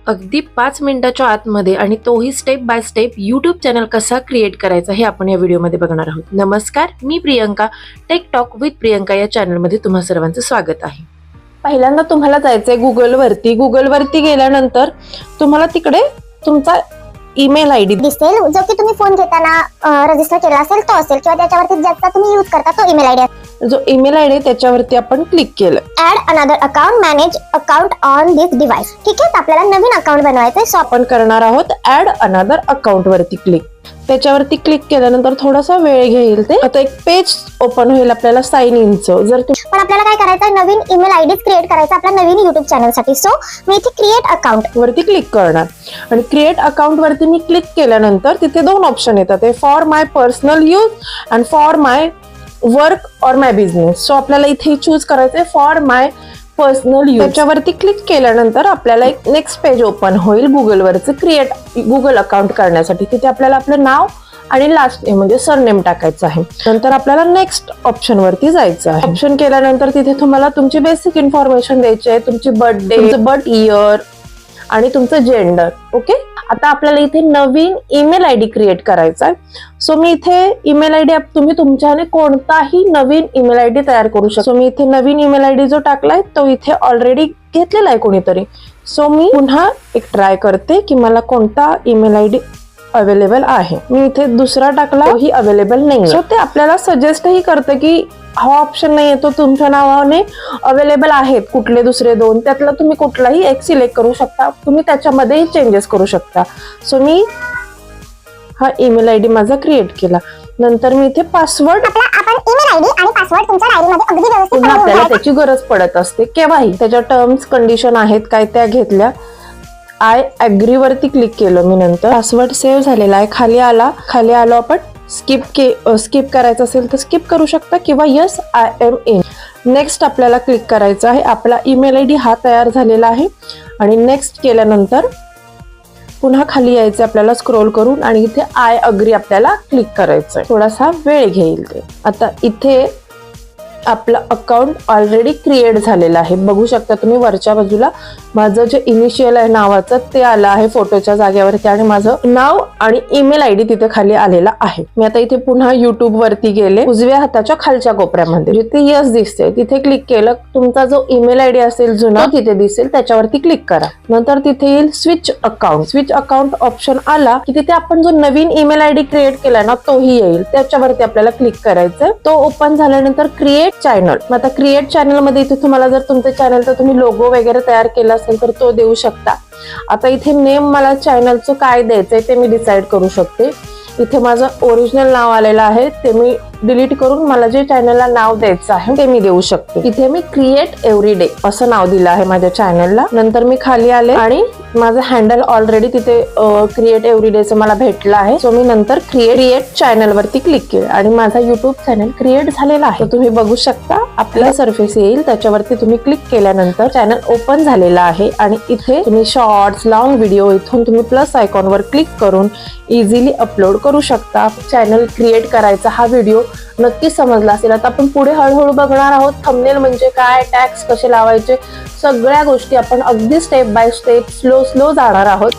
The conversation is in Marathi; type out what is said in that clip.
अगदी 5 मिनिटाच्या आतमध्ये आणि तोही step by step YouTube channel कसा क्रिएट करायचा हे आपण या व्हिडिओमध्ये बघणार आहोत. नमस्कार, मी Priyanka. Tech talk with Priyanka या चॅनलमध्ये तुम्हा सर्वांचं स्वागत आहे. पहिल्यांदा तुम्हाला जायचंय गुगलवरती गेल्यानंतर तुम्हाला तिकडे तुमचा ईमेल आयडी दिसेल जो की तुम्ही फोन घेताना रजिस्टर केला असेल तो असेल किंवा त्याच्यावरती ज्याचा तुम्ही यूज करता तो ईमेल आयडी जो ईमेल आयडी त्याच्यावरती आपण क्लिक केलं. Add another account manage account on this device. ठीक आहे, आपल्याला नवीन अकाउंट बनवायचंय. सो आपण करणार आहोत ऍड अनदर अकाउंट वरती क्लिक. त्याच्यावरती क्लिक केल्यानंतर थोडासा वेळ घेईल. ते आता एक पेज ओपन होईल आपल्याला साइन इनचं. जर पण आपल्याला काय करायचं, नवीन ईमेल आयडी क्रिएट करायचा आपल्या नवीन युट्यूब चॅनल साठी. सो मी इथे क्रिएट अकाउंट वरती क्लिक करणार आणि क्रिएट अकाउंट वरती मी क्लिक केल्यानंतर तिथे दोन ऑप्शन येतात, for my personal use and for my work or my business. So आपल्याला इथे चूज करायचंय फॉर माय पर्सनल यूज. त्याच्यावरती क्लिक केल्यानंतर आपल्याला एक नेक्स्ट पेज ओपन होईल गुगलवरचं क्रिएट गुगल अकाउंट करण्यासाठी. तिथे आपल्याला आपलं नाव आणि लास्ट नेम म्हणजे सरनेम टाकायचं आहे. नंतर आपल्याला नेक्स्ट ऑप्शन वरती जायचं आहे. ऑप्शन केल्यानंतर तिथे तुम्हाला तुमची बेसिक इन्फॉर्मेशन द्यायची आहे, तुमची बर्थडे, तुमचं बर्थ इयर आणि तुमचं जेंडर. ओके, आता आपल्याला इथे नवीन ईमेल आयडी क्रिएट करायचा आहे. सो मी इथे ईमेल आयडी तुम्ही तुमच्याने कोणताही नवीन ईमेल आयडी तयार करू शकता. सो मी इथे नवीन ईमेल आयडी जो टाकलाय तो इथे ऑलरेडी घेतलेला आहे कोणीतरी. सो मी पुन्हा एक ट्राय करते की मला कोणता ईमेल आयडी अवेलेबल आहे. मी इथे दुसरा टाकला, तोही अवेलेबल नाही. सो ते आपल्याला सजेस्टही करतं की हा ऑप्शन नाही येतो, तुमच्या नावाने अवेलेबल आहेत कुठले दुसरे दोन, त्यातला तुम्ही कुठलाही एक सिलेक्ट करू शकता. तुम्ही त्याच्यामध्येही चेंजेस करू शकता. सो मी हा ईमेल आयडी माझा क्रिएट केला. नंतर मी इथे पासवर्ड, आपण ईमेल आयडी आणि पासवर्ड तुमच्या डायरीमध्ये अगदी व्यवस्थित आपल्याला त्याची गरज पडत असते केव्हाही. त्याच्या टर्म्स कंडिशन आहेत काय त्या घेतल्या. आय अग्री वरती क्लिक केलं मी. नंतर पासवर्ड सेव्ह झालेला आहे. खाली आलो आपण स्किप करायचं असेल तर स्किप करू शकता किंवा yes I am in. Next आपल्याला क्लिक करायचं आहे. आपला ईमेल आयडी हा तयार झालेला आहे आणि नेक्स्ट केल्यानंतर पुन्हा खाली यायचं आपल्याला स्क्रोल करून आणि इथे आय अग्री आपल्याला क्लिक करायचंय. थोडासा वेळ घेईल ते. आता इथे आपलं अकाउंट ऑलरेडी क्रिएट झालेलं आहे. बघू शकता तुम्ही वरच्या बाजूला माझं जे इनिशियल आहे नावाचं ते आलं आहे फोटोच्या जागेवरती आणि माझं नाव आणि ईमेल आयडी तिथे खाली आलेला आहे. मी आता इथे पुन्हा युट्यूब वरती गेले. उजव्या हाताच्या खालच्या कोपऱ्यामध्ये जिथे यस दिसते तिथे क्लिक केलं. तुमचा जो ईमेल आयडी असेल जुना तिथे दिसेल, त्याच्यावरती क्लिक करा. नंतर तिथे येईल स्विच अकाउंट ऑप्शन आला की तिथे आपण जो नवीन ईमेल आयडी क्रिएट केलाय ना तोही येईल. त्याच्यावरती आपल्याला क्लिक करायचं. तो ओपन झाल्यानंतर क्रिएट चॅनल. आता क्रिएट चॅनल मध्ये इथे तुम्हाला जर तुमच्या चॅनलचा तुम्ही लोगो वगैरे तयार केला असेल तर तो देऊ शकता. आता इथे नेम मला चॅनलचं काय द्यायचंय ते मी डिसाईड करू शकते. इथे माझं ओरिजिनल नाव आलेलं आहे ते मी डिलीट करून मला जे चॅनलला नाव द्यायचं आहे ते मी देऊ शकते. इथे मी क्रिएट एव्हरीडे असं नाव दिलं आहे माझ्या चॅनलला. नंतर मी खाली आले आणि माझं हँडल ऑलरेडी तिथे क्रिएट एव्हरीडेचं मला भेटलं आहे. सो मी नंतर क्रिएट चॅनल वरती क्लिक केलं आणि माझा युट्यूब चॅनल क्रिएट झालेला आहे. तुम्ही बघू शकता आपला सरफेस येईल, त्याच्यावरती तुम्ही क्लिक केल्यानंतर चॅनल ओपन झालेला आहे आणि इथे तुम्ही शॉर्ट्स, लॉंग व्हिडिओ इथून तुम्ही प्लस आयकॉनवर क्लिक करून इझिली अपलोड करू शकता. चॅनल क्रिएट करायचा हा व्हिडिओ नक्की समजला असेल. आता आपण पुढे हळूहळू बघणार आहोत थंबनेल म्हणजे काय, टॅग्स कसे लावायचे, सगळ्या गोष्टी आपण अगदी स्टेप बाय स्टेप स्लो जाणार आहोत.